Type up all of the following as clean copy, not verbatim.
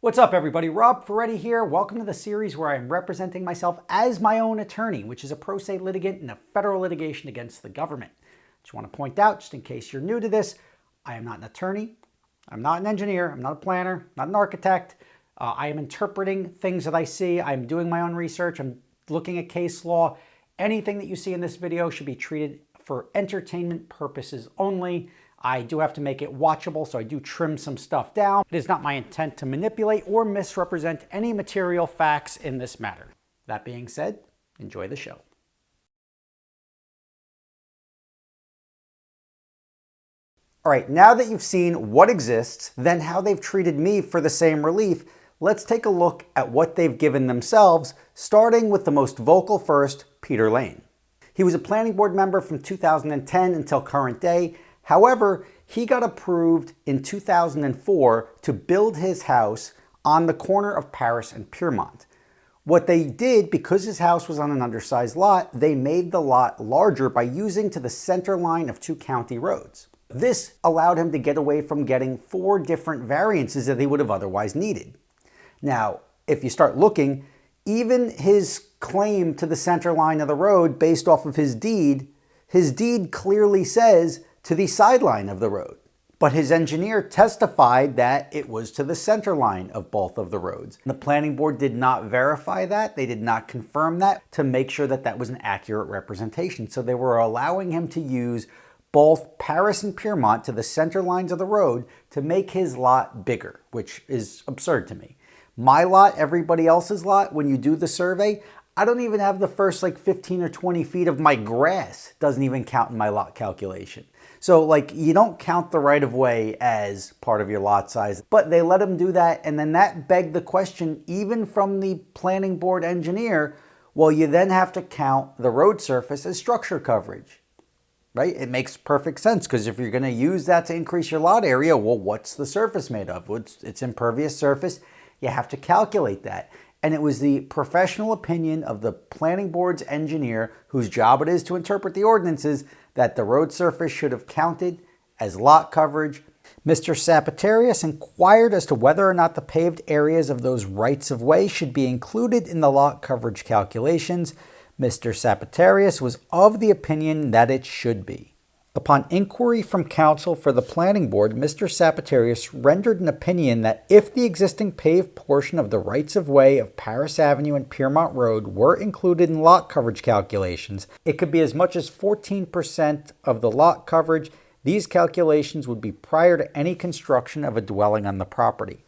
What's up, everybody? Rob Ferretti here. Welcome to the series where I am representing myself as my own attorney, which is a pro se litigant in a federal litigation against the government. Just want to point out, just in case you're new to this, I am not an attorney. I'm not an engineer. I'm not a planner, not an architect. I am interpreting things that I see. I'm doing my own research. I'm looking at case law. Anything that you see in this video should be treated for entertainment purposes only. I do have to make it watchable, so I do trim some stuff down. It is not my intent to manipulate or misrepresent any material facts in this matter. That being said, enjoy the show. All right, now that you've seen what exists, then how they've treated me for the same relief, let's take a look at what they've given themselves, starting with the most vocal first, Peter Lane. He was a planning board member from 2010 until current day. However, he got approved in 2004 to build his house on the corner of Paris and Piermont. What they did, because his house was on an undersized lot, they made the lot larger by using to the center line of two county roads. This allowed him to get away from getting 4 different variances that he would have otherwise needed. Now, if you start looking, even his claim to the center line of the road based off of his deed clearly says to the sideline of the road. But his engineer testified that it was to the center line of both of the roads. The planning board did not verify that. They did not confirm that to make sure that that was an accurate representation. So they were allowing him to use both Paris and Piermont to the center lines of the road to make his lot bigger, which is absurd to me. My lot, everybody else's lot, when you do the survey, I don't even have the first 15 or 20 feet of my grass doesn't even count in my lot calculation. So you don't count the right of way as part of your lot size, but they let him do that. And then that begged the question, even from the planning board engineer, well, you then have to count the road surface as structure coverage, right? It makes perfect sense, because if you're going to use that to increase your lot area, well, what's the surface made of? It's impervious surface. You have to calculate that. And it was the professional opinion of the planning board's engineer, whose job it is to interpret the ordinances, that the road surface should have counted as lot coverage. Mr. Sapatarius inquired as to whether or not the paved areas of those rights of way should be included in the lot coverage calculations. Mr. Sapatarius was of the opinion that it should be. Upon inquiry from counsel for the planning board, Mr. Sapatarius rendered an opinion that if the existing paved portion of the rights of way of Paris Avenue and Piermont Road were included in lot coverage calculations, it could be as much as 14% of the lot coverage. These calculations would be prior to any construction of a dwelling on the property.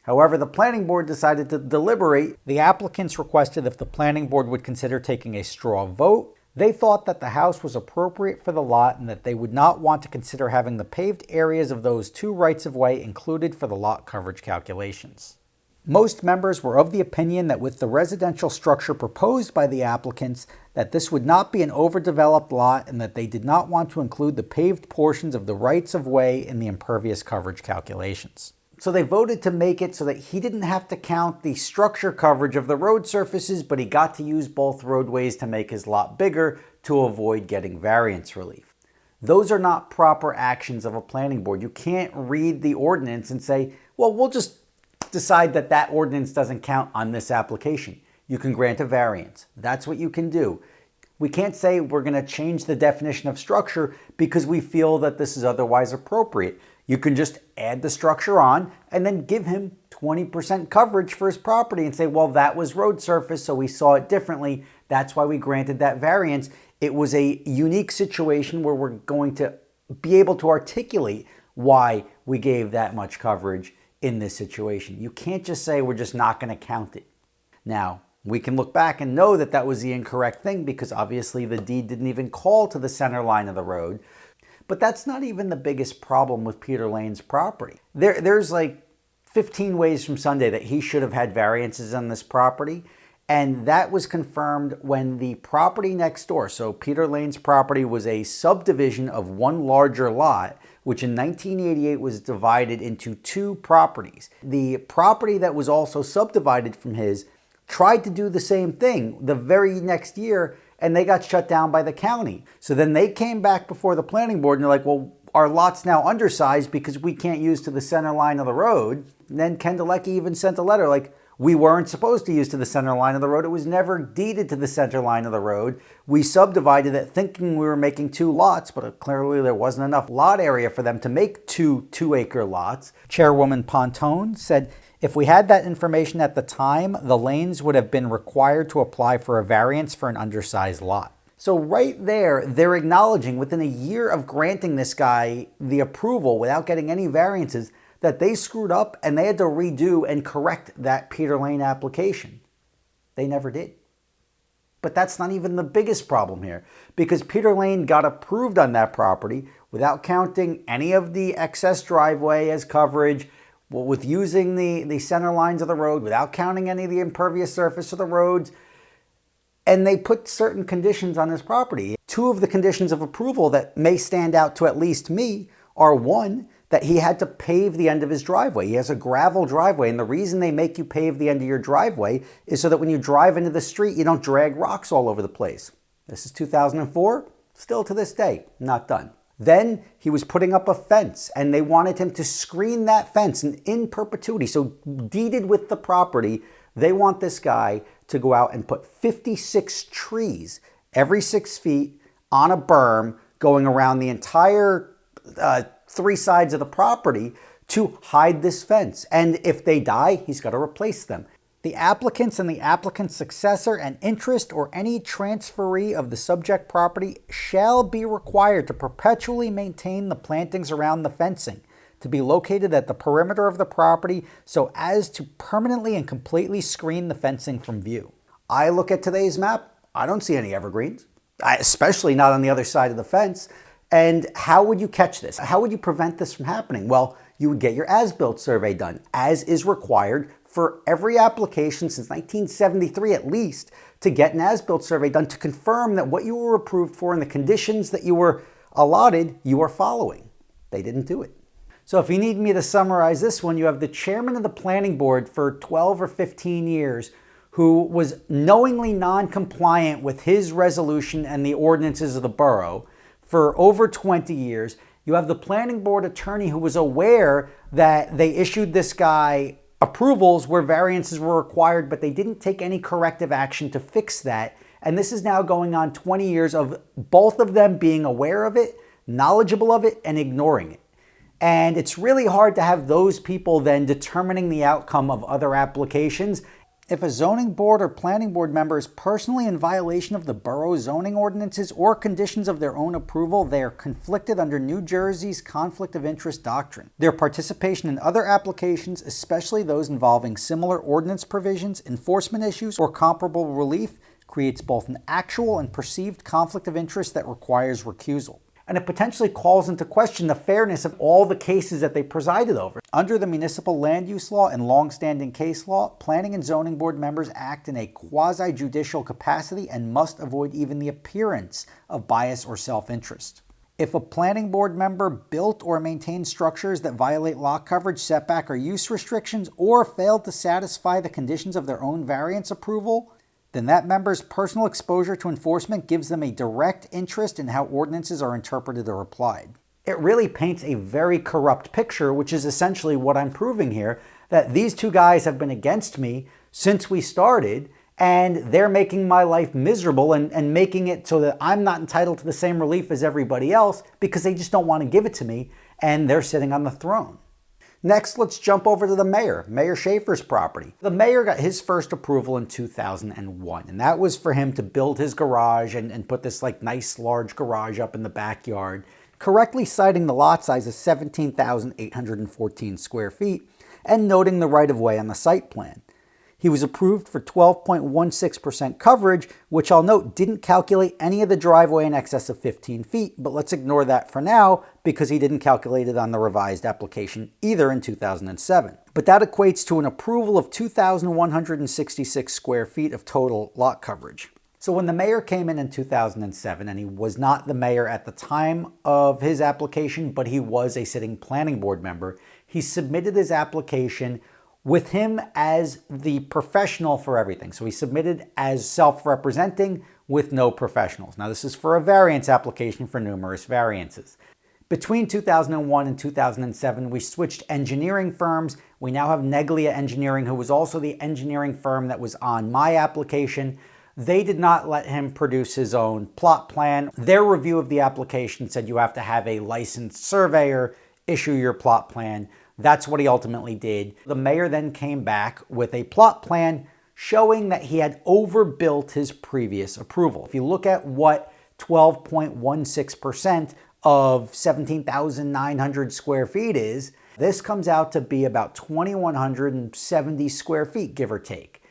However, the planning board decided to deliberate. The applicants requested if the planning board would consider taking a straw vote. They thought that the house was appropriate for the lot and that they would not want to consider having the paved areas of those 2 rights of way included for the lot coverage calculations. Most members were of the opinion that with the residential structure proposed by the applicants, that this would not be an overdeveloped lot and that they did not want to include the paved portions of the rights of way in the impervious coverage calculations. So they voted to make it so that he didn't have to count the structure coverage of the road surfaces, but he got to use both roadways to make his lot bigger to avoid getting variance relief. Those are not proper actions of a planning board. You can't read the ordinance and say, well, we'll just decide that that ordinance doesn't count on this application. You can grant a variance. That's what you can do. We can't say we're going to change the definition of structure because we feel that this is otherwise appropriate. You can just add the structure on and then give him 20% coverage for his property and say, well, that was road surface, so we saw it differently. That's why we granted that variance. It was a unique situation where we're going to be able to articulate why we gave that much coverage in this situation. You can't just say we're just not going to count it. Now, we can look back and know that that was the incorrect thing because obviously the deed didn't even call to the center line of the road. But that's not even the biggest problem with Peter Lane's property. There's 15 ways from Sunday that he should have had variances on this property. And that was confirmed when the property next door, so Peter Lane's property was a subdivision of one larger lot, which in 1988 was divided into 2 properties. The property that was also subdivided from his tried to do the same thing the very next year, and they got shut down by the county. So then they came back before the planning board and they're like, well, our lot's now undersized because we can't use to the center line of the road. And then Ken Dalecki even sent a letter like, we weren't supposed to use to the center line of the road. It was never deeded to the center line of the road. We subdivided it thinking we were making 2 lots, but clearly there wasn't enough lot area for them to make 2 2-acre lots. Chairwoman Pontone said, if we had that information at the time, the Lanes would have been required to apply for a variance for an undersized lot. So right there, they're acknowledging within a year of granting this guy the approval without getting any variances that they screwed up and they had to redo and correct that Peter Lane application. They never did. But that's not even the biggest problem here, because Peter Lane got approved on that property without counting any of the excess driveway as coverage, with using the center lines of the road, without counting any of the impervious surface of the roads. And they put certain conditions on his property. 2 of the conditions of approval that may stand out to at least me are, 1, that he had to pave the end of his driveway. He has a gravel driveway, and the reason they make you pave the end of your driveway is so that when you drive into the street, you don't drag rocks all over the place. This is 2004, still to this day, not done. Then he was putting up a fence, and they wanted him to screen that fence in perpetuity. So deeded with the property, they want this guy to go out and put 56 trees every 6 feet on a berm going around the entire 3 sides of the property to hide this fence. And if they die, he's got to replace them. The applicants and the applicant's successor and interest or any transferee of the subject property shall be required to perpetually maintain the plantings around the fencing, to be located at the perimeter of the property so as to permanently and completely screen the fencing from view. I look at today's map, I don't see any evergreens, especially not on the other side of the fence. And how would you catch this? How would you prevent this from happening? Well, you would get your as-built survey done, as is required for every application since 1973 at least, to get an as-built survey done to confirm that what you were approved for and the conditions that you were allotted, you are following. They didn't do it. So if you need me to summarize this one, you have the chairman of the planning board for 12 or 15 years who was knowingly non-compliant with his resolution and the ordinances of the borough for over 20 years. You have the planning board attorney who was aware that they issued this guy approvals where variances were required, but they didn't take any corrective action to fix that. And this is now going on 20 years of both of them being aware of it, knowledgeable of it, and ignoring it. And it's really hard to have those people then determining the outcome of other applications. If a zoning board or planning board member is personally in violation of the borough zoning ordinances or conditions of their own approval, they are conflicted under New Jersey's conflict of interest doctrine. Their participation in other applications, especially those involving similar ordinance provisions, enforcement issues, or comparable relief, creates both an actual and perceived conflict of interest that requires recusal. And it potentially calls into question the fairness of all the cases that they presided over. Under the municipal land use law and long-standing case law, planning and zoning board members act in a quasi-judicial capacity and must avoid even the appearance of bias or self-interest. If a planning board member built or maintained structures that violate lot coverage, setback, or use restrictions, or failed to satisfy the conditions of their own variance approval, then that member's personal exposure to enforcement gives them a direct interest in how ordinances are interpreted or applied. It really paints a very corrupt picture, which is essentially what I'm proving here, that these 2 guys have been against me since we started, and they're making my life miserable and making it so that I'm not entitled to the same relief as everybody else because they just don't want to give it to me, and they're sitting on the throne. Next, let's jump over to the mayor, Mayor Schaefer's property. The mayor got his first approval in 2001, and that was for him to build his garage and put this nice large garage up in the backyard, correctly citing the lot size as 17,814 square feet and noting the right-of-way on the site plan. He was approved for 12.16% coverage, which I'll note didn't calculate any of the driveway in excess of 15 feet, but let's ignore that for now because he didn't calculate it on the revised application either in 2007. But that equates to an approval of 2,166 square feet of total lot coverage. So when the mayor came in 2007, and he was not the mayor at the time of his application, but he was a sitting planning board member, he submitted his application with him as the professional for everything. So he submitted as self-representing with no professionals. Now this is for a variance application for numerous variances. Between 2001 and 2007, we switched engineering firms. We now have Neglia Engineering, who was also the engineering firm that was on my application. They did not let him produce his own plot plan. Their review of the application said you have to have a licensed surveyor issue your plot plan. That's what he ultimately did. The mayor then came back with a plot plan showing that he had overbuilt his previous approval. If you look at what 12.16% of 17,900 square feet is, this comes out to be about 2,170 square feet, give or take.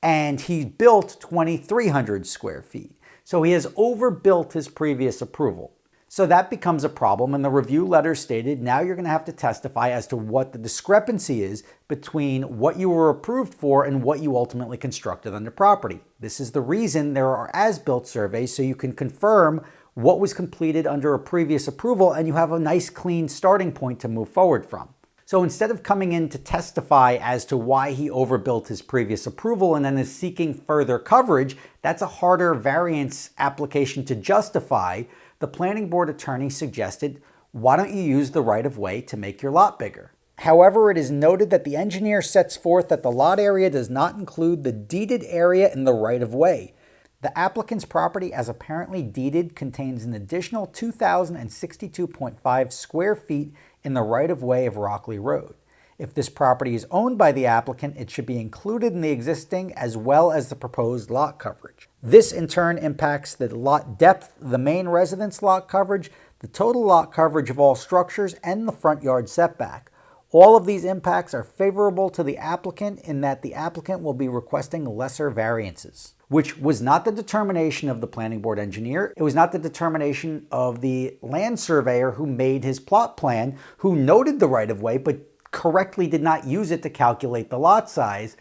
And he built 2,300 square feet. So he has overbuilt his previous approval. So that becomes a problem, and the review letter stated now you're going to have to testify as to what the discrepancy is between what you were approved for and what you ultimately constructed on the property. This is the reason there are as-built surveys, so you can confirm what was completed under a previous approval and you have a nice clean starting point to move forward from. So instead of coming in to testify as to why he overbuilt his previous approval and then is seeking further coverage, that's a harder variance application to justify. The planning board attorney suggested, why don't you use the right-of-way to make your lot bigger? However, it is noted that the engineer sets forth that the lot area does not include the deeded area in the right-of-way. The applicant's property, as apparently deeded, contains an additional 2,062.5 square feet in the right-of-way of Rockley Road. If this property is owned by the applicant, it should be included in the existing as well as the proposed lot coverage. This in turn impacts the lot depth, the main residence lot coverage, the total lot coverage of all structures, and the front yard setback. All of these impacts are favorable to the applicant in that the applicant will be requesting lesser variances, which was not the determination of the planning board engineer. It was not the determination of the land surveyor who made his plot plan, who noted the right-of-way, but correctly did not use it to calculate the lot size.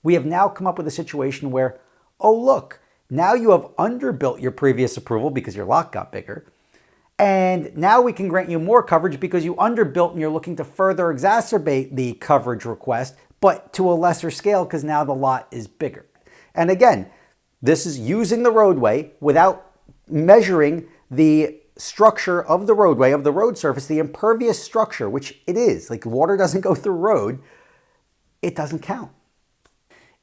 We have now come up with a situation where, oh look, now you have underbuilt your previous approval because your lot got bigger. And now we can grant you more coverage because you underbuilt and you're looking to further exacerbate the coverage request, but to a lesser scale because now the lot is bigger. And again, this is using the roadway without measuring the structure of the roadway, of the road surface, the impervious structure, which it is. Like water doesn't go through road, it doesn't count.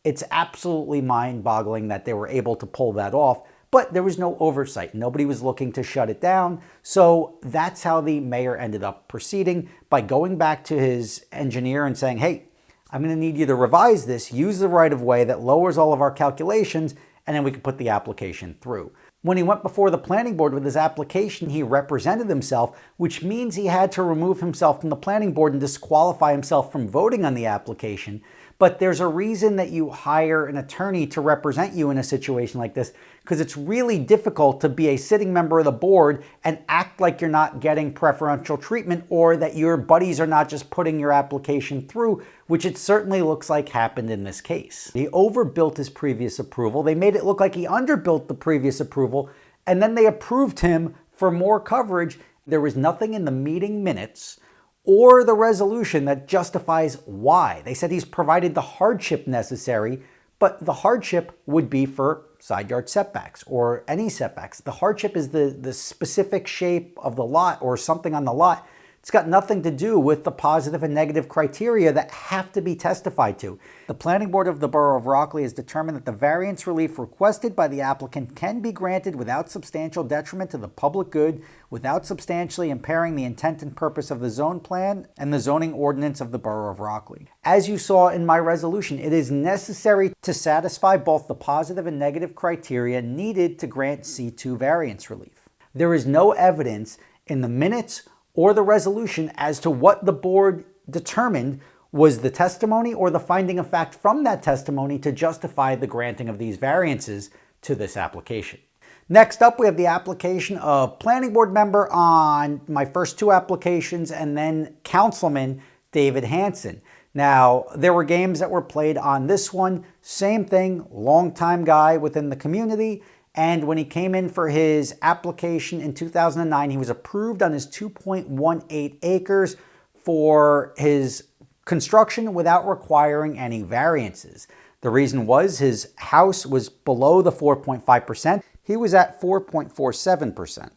It's absolutely mind-boggling that they were able to pull that off. But there was no oversight. Nobody was looking to shut it down. So that's how the mayor ended up proceeding, by going back to his engineer and saying, hey, I'm going to need you to revise this, use the right-of-way that lowers all of our calculations, and then we can put the application through. When he went before the planning board with his application, he represented himself, which means he had to remove himself from the planning board and disqualify himself from voting on the application. But there's a reason that you hire an attorney to represent you in a situation like this, because it's really difficult to be a sitting member of the board and act like you're not getting preferential treatment, or that your buddies are not just putting your application through, which it certainly looks like happened in this case. He overbuilt his previous approval. They made it look like he underbuilt the previous approval, and then they approved him for more coverage. There was nothing in the meeting minutes or the resolution that justifies why. They said he's provided the hardship necessary, but the hardship would be for side yard setbacks or any setbacks. The hardship is the specific shape of the lot or something on the lot. It's got nothing to do with the positive and negative criteria that have to be testified to. The Planning Board of the Borough of Rockley has determined that the variance relief requested by the applicant can be granted without substantial detriment to the public good, without substantially impairing the intent and purpose of the zone plan and the zoning ordinance of the Borough of Rockley. As you saw in my resolution, it is necessary to satisfy both the positive and negative criteria needed to grant C2 variance relief. There is no evidence in the minutes or the resolution as to what the board determined was the testimony or the finding of fact from that testimony to justify the granting of these variances to this application. Next up, we have the application of planning board member on my first two applications, and then Councilman David Hanson. Now, there were games that were played on this one. Same thing, longtime guy within the community. And when he came in for his application in 2009, he was approved on his 2.18 acres for his construction without requiring any variances. The reason was his house was below the 4.5%. He was at 4.47%.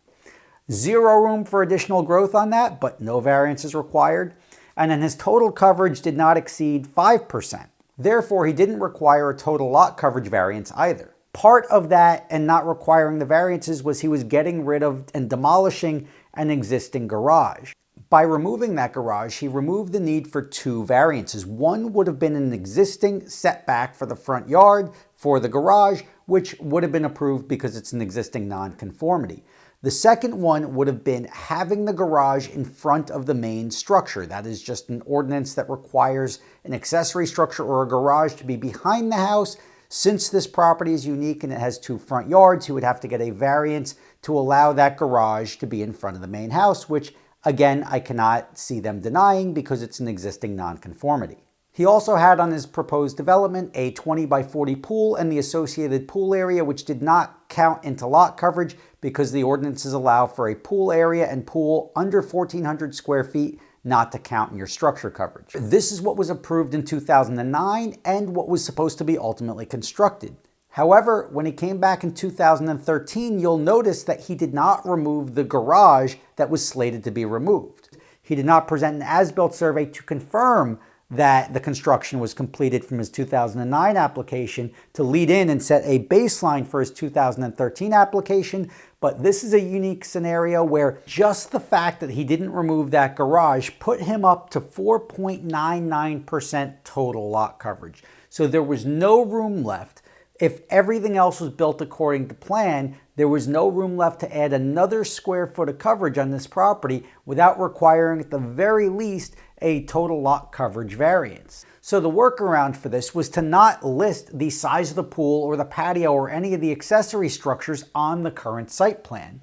Zero room for additional growth on that, but no variance is required. And then his total coverage did not exceed 5%. Therefore, he didn't require a total lot coverage variance either. Part of that and not requiring the variances was he was getting rid of and demolishing an existing garage. By removing that garage, he removed the need for two variances. One would have been an existing setback for the front yard for the garage, which would have been approved because it's an existing nonconformity. The second one would have been having the garage in front of the main structure. That is just an ordinance that requires an accessory structure or a garage to be behind the house. Since this property is unique and it has two front yards, he would have to get a variance to allow that garage to be in front of the main house, which again, I cannot see them denying because it's an existing nonconformity. He also had on his proposed development a 20 by 40 pool and the associated pool area, which did not count into lot coverage because the ordinances allow for a pool area and pool under 1,400 square feet not to count in your structure coverage. This is what was approved in 2009 and what was supposed to be ultimately constructed. However, when he came back in 2013, you'll notice that he did not remove the garage that was slated to be removed. He did not present an as-built survey to confirm that the construction was completed from his 2009 application to lead in and set a baseline for his 2013 application. But this is a unique scenario where just the fact that he didn't remove that garage put him up to 4.99% total lot coverage. So there was no room left. If everything else was built according to plan, there was no room left to add another square foot of coverage on this property without requiring at the very least a total lot coverage variance. So the workaround for this was to not list the size of the pool or the patio or any of the accessory structures on the current site plan.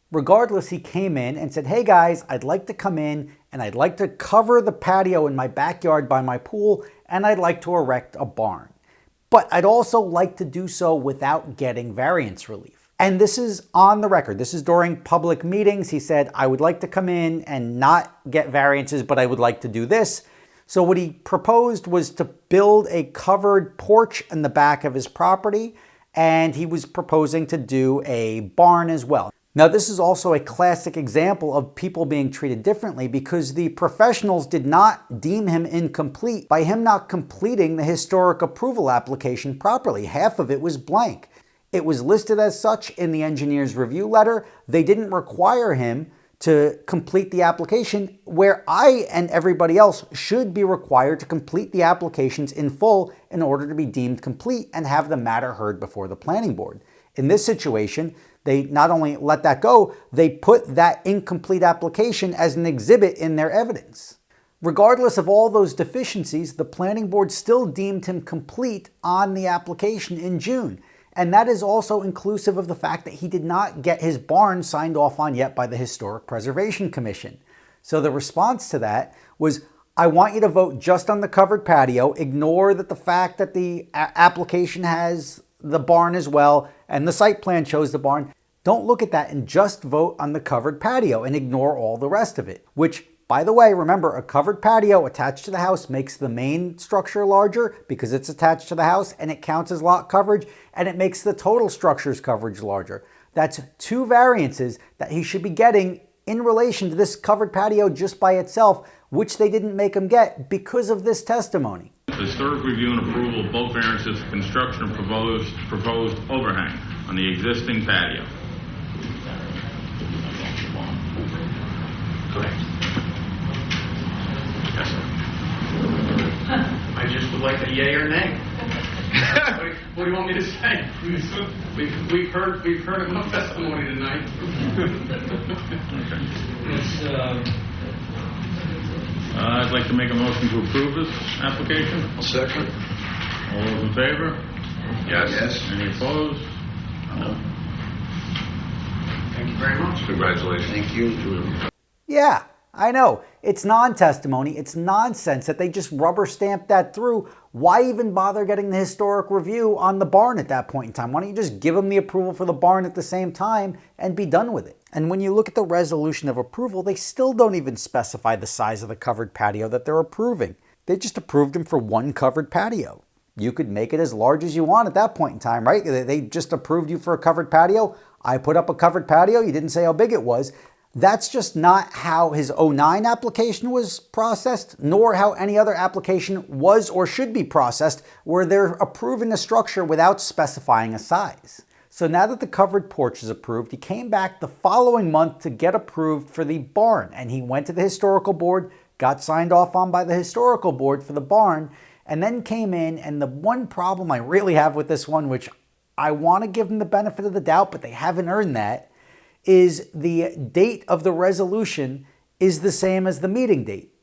Regardless, he came in and said, hey guys, I'd like to come in and I'd like to cover the patio in my backyard by my pool and I'd like to erect a barn. But I'd also like to do so without getting variance relief. And this is on the record. This is during public meetings. He said, I would like to come in and not get variances, but I would like to do this. So what he proposed was to build a covered porch in the back of his property, and he was proposing to do a barn as well. Now, this is also a classic example of people being treated differently because the professionals did not deem him incomplete by him not completing the historic approval application properly. Half of it was blank. It was listed as such in the engineer's review letter. They didn't require him to complete the application, where I and everybody else should be required to complete the applications in full in order to be deemed complete and have the matter heard before the planning board. In this situation, they not only let that go, they put that incomplete application as an exhibit in their evidence. Regardless of all those deficiencies, the planning board still deemed him complete on the application in June. And that is also inclusive of the fact that he did not get his barn signed off on yet by the Historic Preservation Commission. So the response to that was, I want you to vote just on the covered patio, ignore that the fact that the application has the barn as well, and the site plan shows the barn. Don't look at that and just vote on the covered patio and ignore all the rest of it, which, by the way, remember, a covered patio attached to the house makes the main structure larger because it's attached to the house and it counts as lot coverage, and it makes the total structure's coverage larger. That's two variances that he should be getting in relation to this covered patio just by itself, which they didn't make him get because of this testimony. Historic review and approval of both variances for construction of proposed overhang on the existing patio. Correct. Yes, sir. I just would like a yay or nay. What do you want me to say? We've heard enough testimony tonight. I'd like to make a motion to approve this application. I'll second. All those in favor? Yes. Any opposed? No. Thank you very much. Congratulations. Thank you. Yeah, I know. It's non-testimony. It's nonsense that they just rubber stamped that through. Why even bother getting the historic review on the barn at that point in time? Why don't you just give them the approval for the barn at the same time and be done with it? And when you look at the resolution of approval, they still don't even specify the size of the covered patio that they're approving. They just approved him for one covered patio. You could make it as large as you want at that point in time, right? They just approved you for a covered patio. I put up a covered patio. You didn't say how big it was. That's just not how his '09 application was processed, nor how any other application was or should be processed, where they're approving a structure without specifying a size. So now that the covered porch is approved, he came back the following month to get approved for the barn. And he went to the historical board, got signed off on by the historical board for the barn, and then came in. And the one problem I really have with this one, which I want to give them the benefit of the doubt, but they haven't earned that, is the date of the resolution is the same as the meeting date.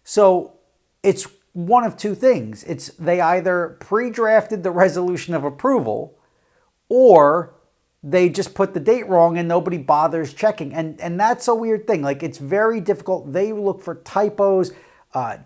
So it's one of two things. It's they either pre-drafted the resolution of approval, or they just put the date wrong and nobody bothers checking. And that's a weird thing. Like, it's very difficult. They look for typos.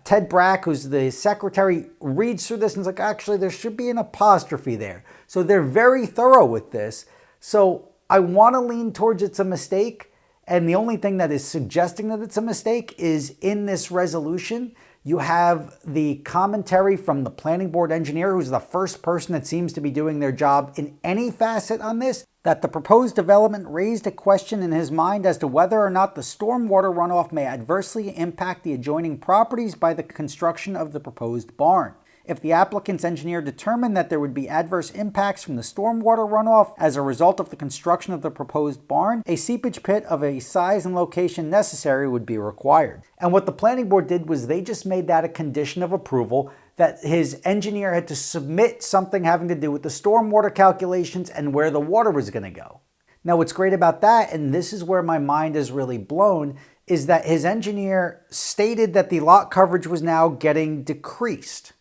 Ted Brack, who's the secretary, reads through this and is like, actually, there should be an apostrophe there. So they're very thorough with this. So I want to lean towards it's a mistake. And the only thing that is suggesting that it's a mistake is in this resolution, you have the commentary from the planning board engineer, who's the first person that seems to be doing their job in any facet on this, that the proposed development raised a question in his mind as to whether or not the stormwater runoff may adversely impact the adjoining properties by the construction of the proposed barn. If the applicant's engineer determined that there would be adverse impacts from the stormwater runoff as a result of the construction of the proposed barn, a seepage pit of a size and location necessary would be required. And what the planning board did was they just made that a condition of approval, that his engineer had to submit something having to do with the stormwater calculations and where the water was going to go. Now, what's great about that, and this is where my mind is really blown, is that his engineer stated that the lot coverage was now getting decreased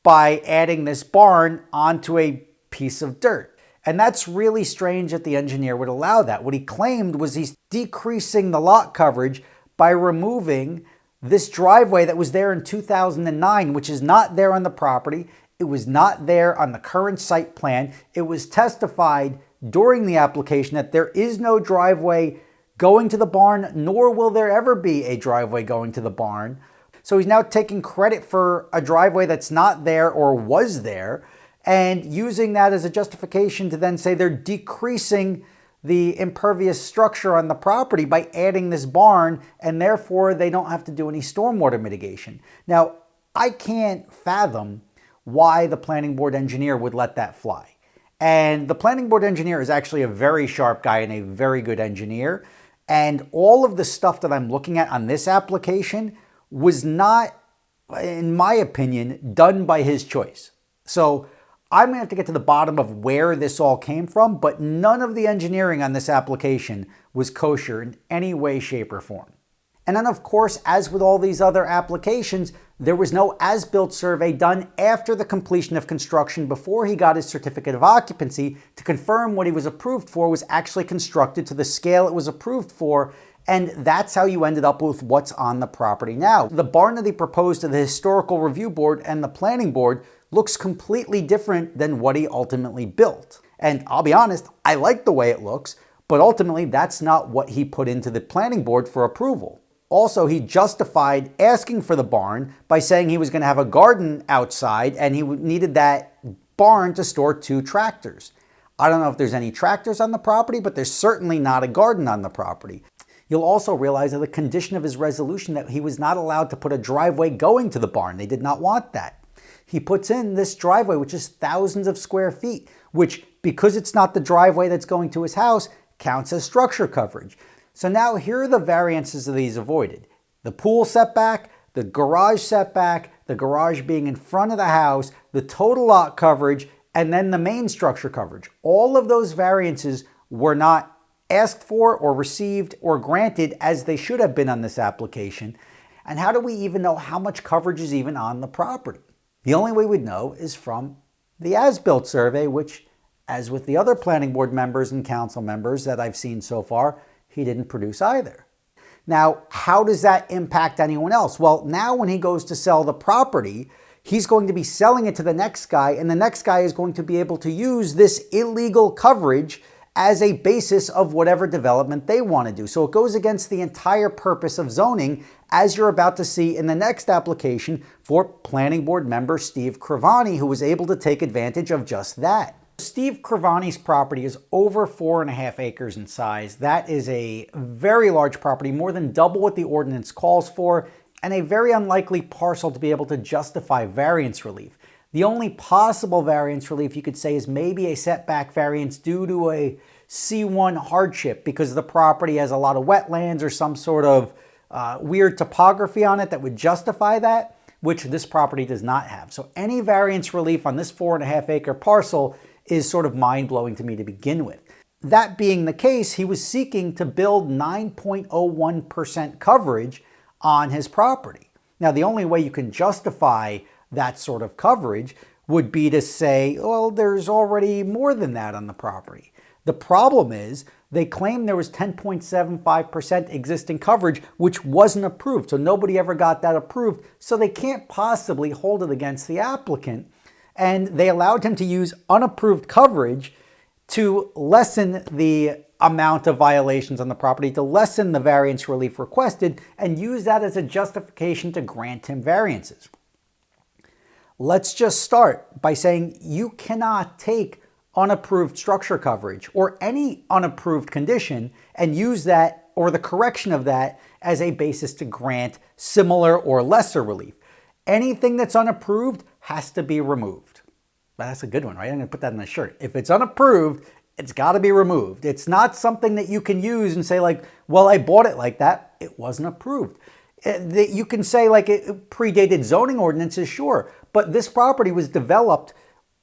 by adding this barn onto a piece of dirt. And that's really strange that the engineer would allow that. What he claimed was he's decreasing the lot coverage by removing this driveway that was there in 2009, which is not there on the property. It was not there on the current site plan. It was testified during the application that there is no driveway going to the barn, nor will there ever be a driveway going to the barn. So he's now taking credit for a driveway that's not there or was there, and using that as a justification to then say they're decreasing the impervious structure on the property by adding this barn, and therefore they don't have to do any stormwater mitigation. Now, I can't fathom why the planning board engineer would let that fly. And the planning board engineer is actually a very sharp guy and a very good engineer. And all of the stuff that I'm looking at on this application was not, in my opinion, done by his choice. So I'm going to have to get to the bottom of where this all came from, but none of the engineering on this application was kosher in any way, shape, or form. And then, of course, as with all these other applications, there was no as-built survey done after the completion of construction before he got his certificate of occupancy to confirm what he was approved for was actually constructed to the scale it was approved for. And that's how you ended up with what's on the property now. The barn that he proposed to the Historical Review Board and the Planning Board looks completely different than what he ultimately built. And I'll be honest, I like the way it looks, but ultimately that's not what he put into the Planning Board for approval. Also, he justified asking for the barn by saying he was going to have a garden outside and he needed that barn to store 2 tractors. I don't know if there's any tractors on the property, but there's certainly not a garden on the property. You'll also realize that the condition of his resolution that he was not allowed to put a driveway going to the barn. They did not want that. He puts in this driveway, which is thousands of square feet, which, because it's not the driveway that's going to his house, counts as structure coverage. So now here are the variances that he's avoided. The pool setback, the garage setback, the garage being in front of the house, the total lot coverage, and then the main structure coverage. All of those variances were not asked for or received or granted as they should have been on this application. And how do we even know how much coverage is even on the property? The only way we'd know is from the as-built survey, which, as with the other planning board members and council members that I've seen so far, he didn't produce either. Now, how does that impact anyone else? Well, now when he goes to sell the property, he's going to be selling it to the next guy, and the next guy is going to be able to use this illegal coverage as a basis of whatever development they want to do. So it goes against the entire purpose of zoning, as you're about to see in the next application for planning board member Steve Cravani, who was able to take advantage of just that. Steve Cravani's property is over 4.5 acres in size. That is a very large property, more than double what the ordinance calls for, and a very unlikely parcel to be able to justify variance relief. The only possible variance relief you could say is maybe a setback variance due to a C1 hardship because the property has a lot of wetlands or some sort of weird topography on it that would justify that, which this property does not have. So any variance relief on this 4.5 acre parcel is sort of mind-blowing to me to begin with. That being the case, he was seeking to build 9.01% coverage on his property. Now, the only way you can justify that sort of coverage would be to say, well, there's already more than that on the property. The problem is they claim there was 10.75% existing coverage, which wasn't approved. So nobody ever got that approved. So they can't possibly hold it against the applicant. And they allowed him to use unapproved coverage to lessen the amount of violations on the property, to lessen the variance relief requested, and use that as a justification to grant him variances. Let's just start by saying you cannot take unapproved structure coverage or any unapproved condition and use that or the correction of that as a basis to grant similar or lesser relief. Anything that's unapproved has to be removed. That's a good one, right? I'm going to put that in the shirt. If it's unapproved, it's got to be removed. It's not something that you can use and say like, well, I bought it like that. It wasn't approved. You can say like it predated zoning ordinances, sure, but this property was developed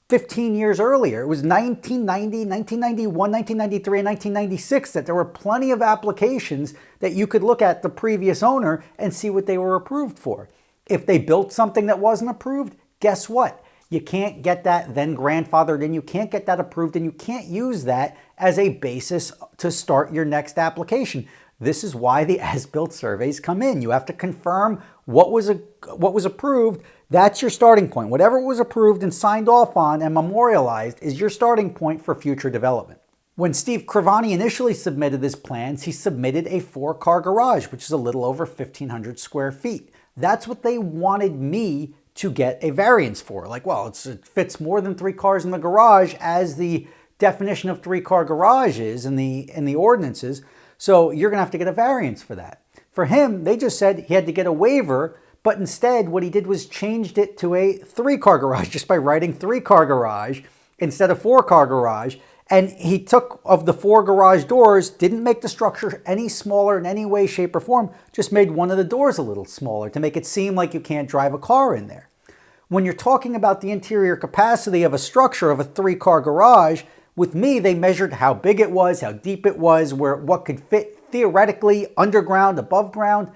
15 years earlier. It was 1990, 1991, 1993, and 1996 that there were plenty of applications that you could look at the previous owner and see what they were approved for. If they built something that wasn't approved, guess what? You can't get that then grandfathered in. You can't get that approved, and you can't use that as a basis to start your next application. This is why the as-built surveys come in. You have to confirm what was approved. That's your starting point. Whatever was approved and signed off on and memorialized is your starting point for future development. When Steve Cravani initially submitted his plans, he submitted a 4-car garage, which is a little over 1,500 square feet. That's what they wanted me to get a variance for. Like, well, it fits more than 3 cars in the garage as the definition of 3-car garage is in the ordinances. So you're going to have to get a variance for that. For him, they just said he had to get a waiver, but instead what he did was changed it to a 3-car garage just by writing 3-car garage instead of 4-car garage. And he took of the 4 garage doors, didn't make the structure any smaller in any way, shape, or form, just made one of the doors a little smaller to make it seem like you can't drive a car in there. When you're talking about the interior capacity of a structure of a 3-car garage, with me, they measured how big it was, how deep it was, what could fit theoretically underground, above ground.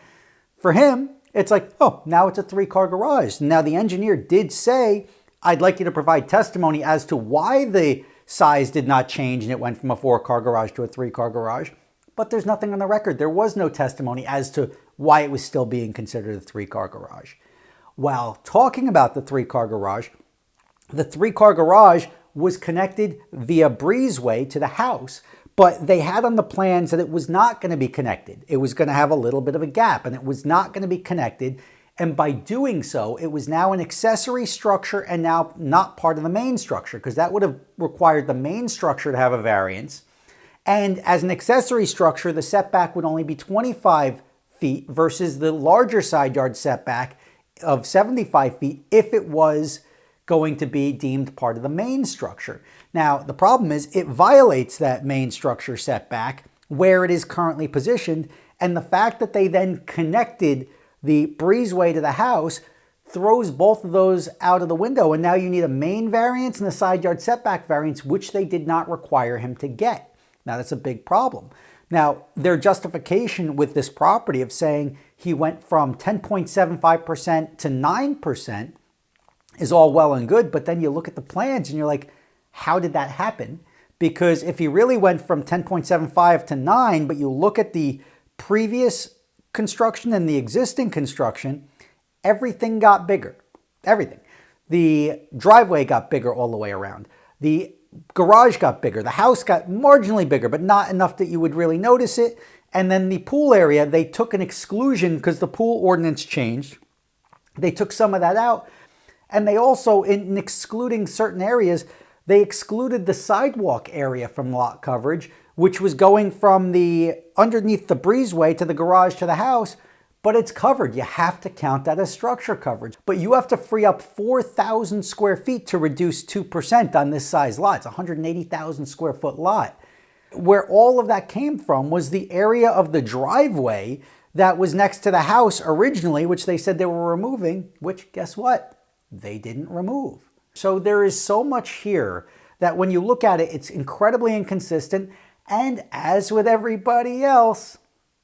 For him, it's like, oh, now it's a 3-car garage. Now the engineer did say, I'd like you to provide testimony as to why the size did not change and it went from a 4-car garage to a 3-car garage. But there's nothing on the record. There was no testimony as to why it was still being considered a 3-car garage. While talking about the 3-car garage, the 3-car garage was connected via breezeway to the house, but they had on the plans that it was not going to be connected. It was going to have a little bit of a gap and it was not going to be connected. And by doing so, it was now an accessory structure and now not part of the main structure, because that would have required the main structure to have a variance. And as an accessory structure, the setback would only be 25 feet versus the larger side yard setback of 75 feet if it was going to be deemed part of the main structure. Now, the problem is it violates that main structure setback where it is currently positioned, and the fact that they then connected the breezeway to the house throws both of those out of the window, and now you need a main variance and a side yard setback variance, which they did not require him to get. Now, that's a big problem. Now, their justification with this property of saying he went from 10.75% to 9% is all well and good, but then you look at the plans and you're like, how did that happen? Because if he really went from 10.75 to 9, but you look at the previous construction and the existing construction, everything got bigger. Everything. The driveway got bigger all the way around. The garage got bigger. The house got marginally bigger, but not enough that you would really notice it. And then the pool area, they took an exclusion because the pool ordinance changed. They took some of that out. And they also, in excluding certain areas, They excluded the sidewalk area from lot coverage, which was going from the underneath the breezeway to the garage to the house, but it's covered. You have to count that as structure coverage. But you have to free up 4,000 square feet to reduce 2% on this size lot. It's a 180,000 square foot lot. Where all of that came from was the area of the driveway that was next to the house originally, which they said they were removing, which guess what? They didn't remove. So there is so much here that when you look at it, it's incredibly inconsistent. And as with everybody else,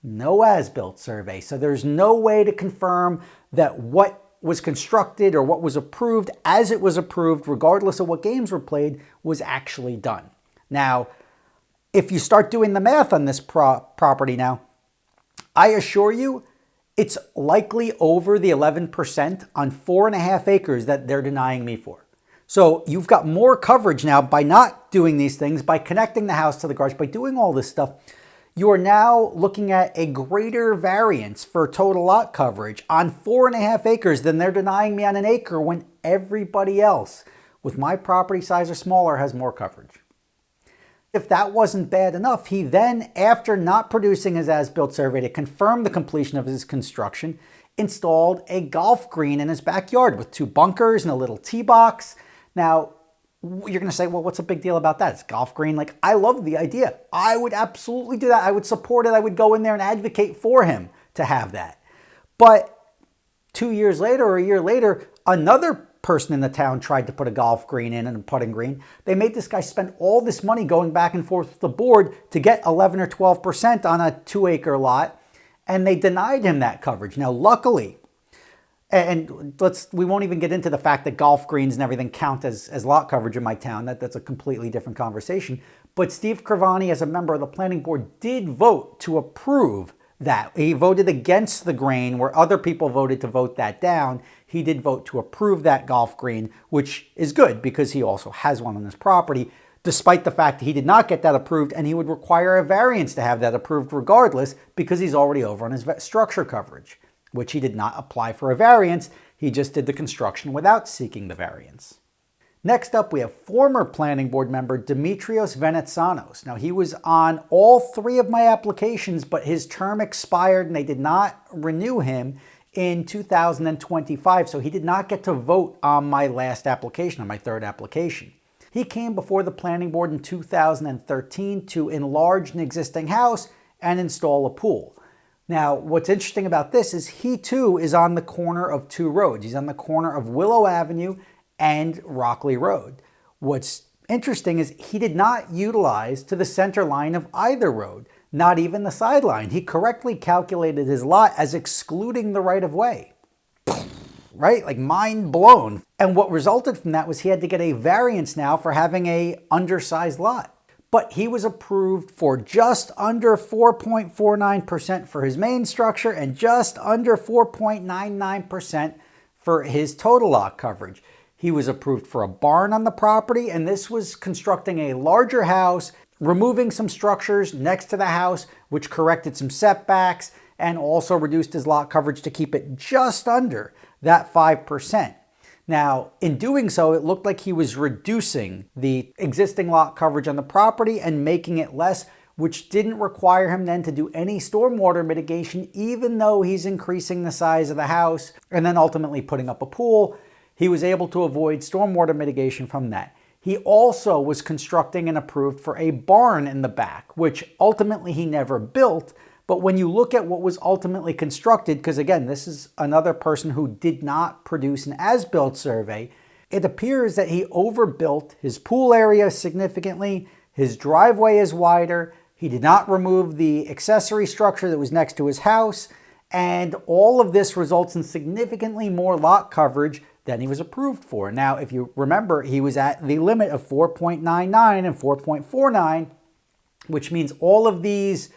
no as-built survey. So there's no way to confirm that what was constructed or what was approved as it was approved, regardless of what games were played, was actually done. Now, if you start doing the math on this property now, I assure you, it's likely over the 11% on 4.5 acres that they're denying me for. So you've got more coverage now by not doing these things, by connecting the house to the garage, by doing all this stuff. You are now looking at a greater variance for total lot coverage on 4.5 acres than they're denying me on an acre, when everybody else with my property size or smaller has more coverage. If that wasn't bad enough, he then, after not producing his as-built survey to confirm the completion of his construction, installed a golf green in his backyard with 2 bunkers and a little tee box. Now, you're going to say, well, what's a big deal about that? It's golf green. Like, I love the idea. I would absolutely do that. I would support it. I would go in there and advocate for him to have that. But 2 years later or a year later, another person in the town tried to put a golf green in and a putting green. They made this guy spend all this money going back and forth with the board to get 11 or 12% on a 2-acre lot, and they denied him that coverage. Now, luckily, and we won't even get into the fact that golf greens and everything count as lot coverage in my town. That's a completely different conversation. But Steve Cravani, as a member of the planning board, did vote to approve that. He voted against the green where other people voted to vote that down. He did vote to approve that golf green, which is good because he also has one on his property, despite the fact that he did not get that approved, and he would require a variance to have that approved regardless because he's already over on his structure coverage, which he did not apply for a variance. He just did the construction without seeking the variance. Next up, we have former planning board member Dimitrios Venetsanos. Now, he was on all 3 of my applications, but his term expired and they did not renew him in 2025, so he did not get to vote on my last application, on my 3rd application. He came before the planning board in 2013 to enlarge an existing house and install a pool. Now, what's interesting about this is he too is on the corner of 2 roads. He's on the corner of Willow Avenue and Rockley Road. What's interesting is he did not utilize to the center line of either road, not even the sideline. He correctly calculated his lot as excluding the right-of-way. Right? Like, mind blown. And what resulted from that was he had to get a variance now for having a undersized lot. But he was approved for just under 4.49% for his main structure and just under 4.99% for his total lot coverage. He was approved for a barn on the property, and this was constructing a larger house, removing some structures next to the house, which corrected some setbacks and also reduced his lot coverage to keep it just under that 5%. Now, in doing so, it looked like he was reducing the existing lot coverage on the property and making it less, which didn't require him then to do any stormwater mitigation, even though he's increasing the size of the house and then ultimately putting up a pool. He was able to avoid stormwater mitigation from that. He also was constructing and approved for a barn in the back, which ultimately he never built. But when you look at what was ultimately constructed, because again, this is another person who did not produce an as-built survey, it appears that he overbuilt his pool area significantly. His driveway is wider. He did not remove the accessory structure that was next to his house. And all of this results in significantly more lot coverage than he was approved for. Now, if you remember, he was at the limit of 4.99 and 4.49, which means all of these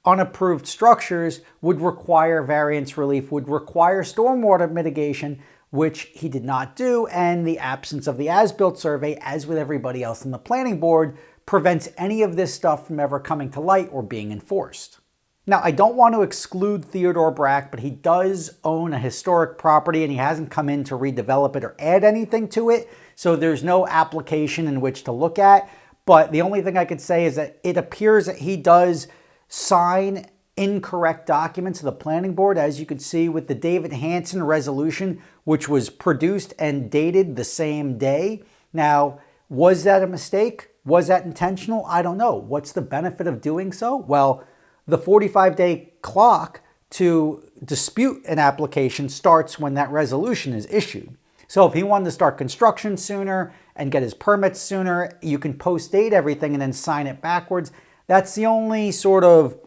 unapproved structures would require variance relief, would require stormwater mitigation, which he did not do. And the absence of the as-built survey, as with everybody else in the planning board, prevents any of this stuff from ever coming to light or being enforced. Now, I don't want to exclude Theodore Brack, but he does own a historic property and he hasn't come in to redevelop it or add anything to it. So there's no application in which to look at. But the only thing I could say is that it appears that he does sign incorrect documents to the planning board, as you could see with the David Hansen resolution, which was produced and dated the same day. Now, was that a mistake? Was that intentional? I don't know. What's the benefit of doing so? Well, the 45-day clock to dispute an application starts when that resolution is issued. So if he wanted to start construction sooner and get his permits sooner, you can post-date everything and then sign it backwards. That's the only sort of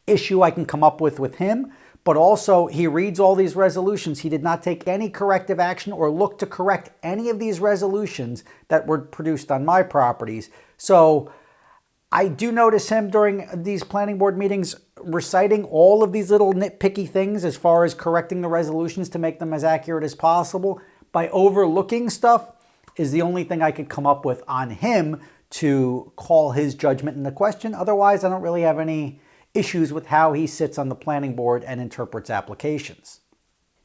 issue I can come up with him. But also, he reads all these resolutions. He did not take any corrective action or look to correct any of these resolutions that were produced on my properties. So I do notice him during these planning board meetings reciting all of these little nitpicky things as far as correcting the resolutions to make them as accurate as possible. By overlooking stuff is the only thing I could come up with on him to call his judgment into question. Otherwise, I don't really have any issues with how he sits on the planning board and interprets applications.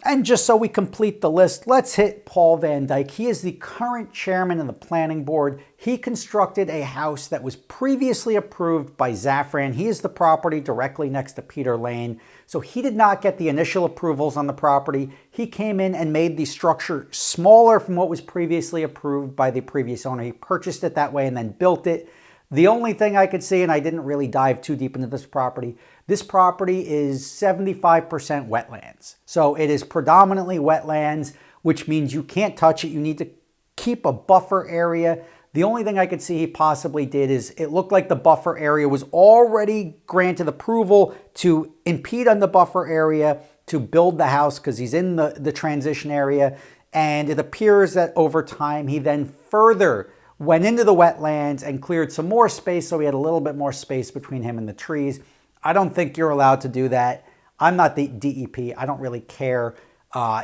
And just so we complete the list, let's hit Paul Van Dyke. He is the current chairman of the planning board. He constructed a house that was previously approved by Zafran. He is the property directly next to Peter Lane. So he did not get the initial approvals on the property. He came in and made the structure smaller from what was previously approved by the previous owner. He purchased it that way and then built it. The only thing I could see, and I didn't really dive too deep into this property is 75% wetlands. So it is predominantly wetlands, which means you can't touch it. You need to keep a buffer area. The only thing I could see he possibly did is it looked like the buffer area was already granted approval to impede on the buffer area to build the house because he's in the transition area. And it appears that over time he then further went into the wetlands and cleared some more space, so he had a little bit more space between him and the trees. I don't think you're allowed to do that. I'm not the DEP. I don't really care.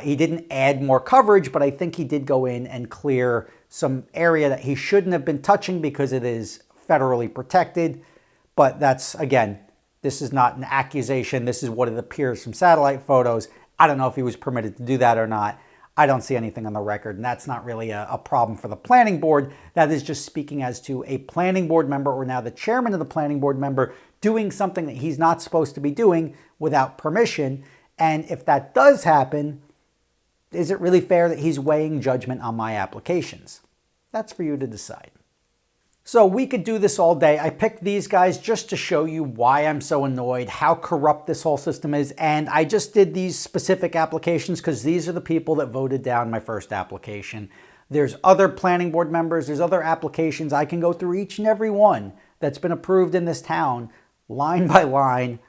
He didn't add more coverage, but I think he did go in and clear some area that he shouldn't have been touching because it is federally protected. But that's, again, this is not an accusation. This is what it appears from satellite photos. I don't know if he was permitted to do that or not. I don't see anything on the record, and that's not really a problem for the planning board. That is just speaking as to a planning board member, or now the chairman of the planning board member, doing something that he's not supposed to be doing without permission. And if that does happen, is it really fair that he's weighing judgment on my applications? That's for you to decide. So we could do this all day. I picked these guys just to show you why I'm so annoyed, how corrupt this whole system is. And I just did these specific applications because these are the people that voted down my first application. There's other planning board members. There's other applications. I can go through each and every one that's been approved in this town, line by line,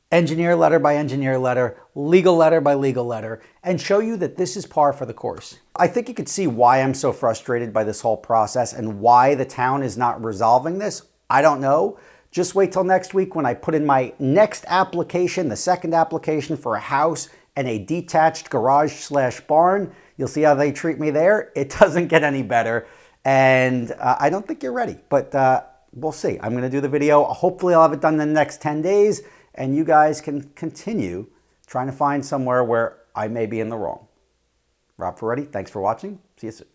engineer letter by engineer letter, legal letter by legal letter, and show you that this is par for the course. I think you could see why I'm so frustrated by this whole process and why the town is not resolving this. I don't know. Just wait till next week when I put in my next application, the second application for a house and a detached garage/barn. You'll see how they treat me there. It doesn't get any better. And I don't think you're ready, but we'll see. I'm going to do the video. Hopefully I'll have it done in the next 10 days. And you guys can continue trying to find somewhere where I may be in the wrong. Rob Ferretti, thanks for watching. See you soon.